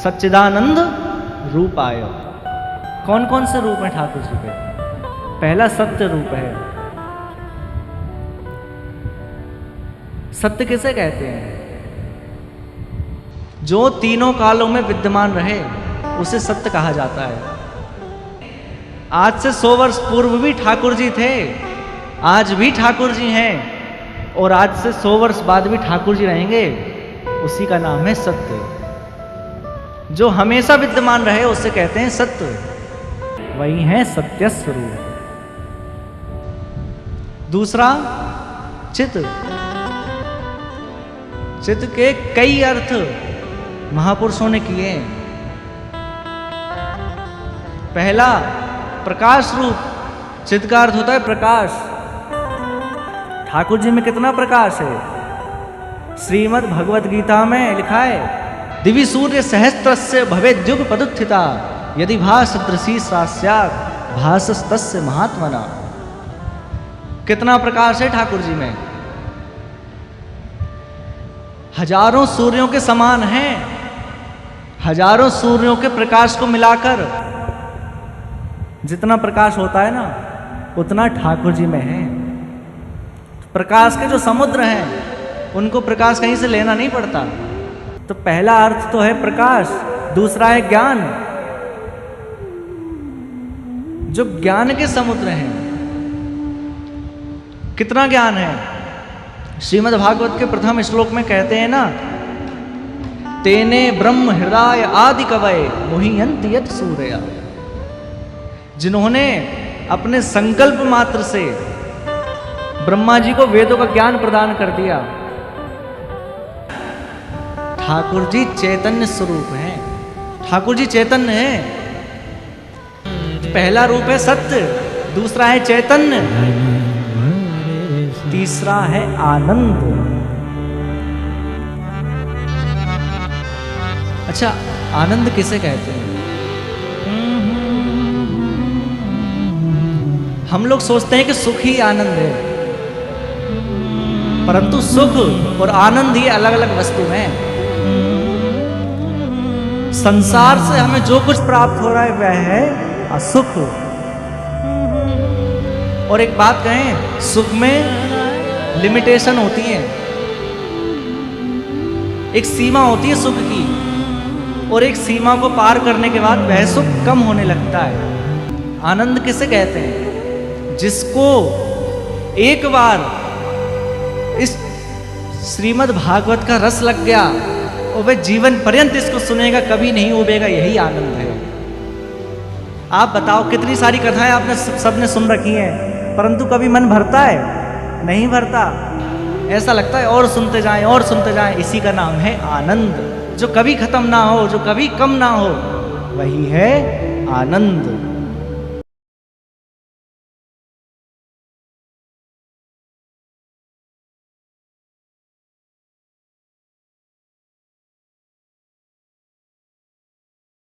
सच्चिदानंद रूपाय। कौन कौन से रूप हैं ठाकुर जी के? पहला सत्य रूप है। सत्य किसे कहते हैं? जो तीनों कालों में विद्यमान रहे उसे सत्य कहा जाता है। आज से 100 वर्ष पूर्व भी ठाकुर जी थे, आज भी ठाकुर जी हैं, और आज से 100 वर्ष बाद भी ठाकुर जी रहेंगे। उसी का नाम है सत्य। जो हमेशा विद्यमान रहे उसे कहते हैं सत्य। वही है सत्य स्वरूप। दूसरा चित। चित के कई अर्थ महापुरुषों ने किए हैं। पहला प्रकाश रूप। चित का अर्थ होता है प्रकाश। ठाकुर जी में कितना प्रकाश है? श्रीमद् भगवत गीता में लिखा है, दिवि सूर्य सहस्त्रस्य भवेद्युग पदुत्थिता यदि भासदृशी स्यात् भासस्तस्य महात्मना। कितना प्रकाश है ठाकुर जी में? हजारों सूर्यों के समान हैं। हजारों सूर्यों के प्रकाश को मिलाकर जितना प्रकाश होता है ना, उतना ठाकुर जी में है। प्रकाश के जो समुद्र हैं उनको प्रकाश कहीं से लेना नहीं पड़ता। तो पहला अर्थ तो है प्रकाश, दूसरा है ज्ञान। जो ज्ञान के समुद्र हैं, कितना ज्ञान है? श्रीमद् भागवत के प्रथम श्लोक में कहते हैं ना, तेने ब्रह्म हृदय आदि कवये मुह्यन्ति यत् सूरया। जिन्होंने अपने संकल्प मात्र से ब्रह्मा जी को वेदों का ज्ञान प्रदान कर दिया। ठाकुर जी चैतन्य स्वरूप हैं। ठाकुर जी चैतन्य हैं। पहला रूप है सत्य, दूसरा है चैतन्य, तीसरा है आनंद। अच्छा, आनंद किसे कहते हैं? हम लोग सोचते हैं कि सुख ही आनंद है, परंतु सुख और आनंद ही अलग अलग वस्तु हैं। संसार से हमें जो कुछ प्राप्त हो रहा है वह है असुख। और एक बात कहें, सुख में लिमिटेशन होती है, एक सीमा होती है सुख की, और एक सीमा को पार करने के बाद वह सुख कम होने लगता है। आनंद किसे कहते हैं? जिसको एक बार इस श्रीमद् भागवत का रस लग गया और वह जीवन पर्यंत इसको सुनेगा, कभी नहीं उबेगा। यही आनंद है। आप बताओ, कितनी सारी कथाएं आपने सबने सुन रखी हैं, परंतु कभी मन भरता है? नहीं भरता। ऐसा लगता है और सुनते जाएं और सुनते जाएं। इसी का नाम है आनंद, जो कभी खत्म ना हो, जो कभी कम ना हो, वही है आनंद।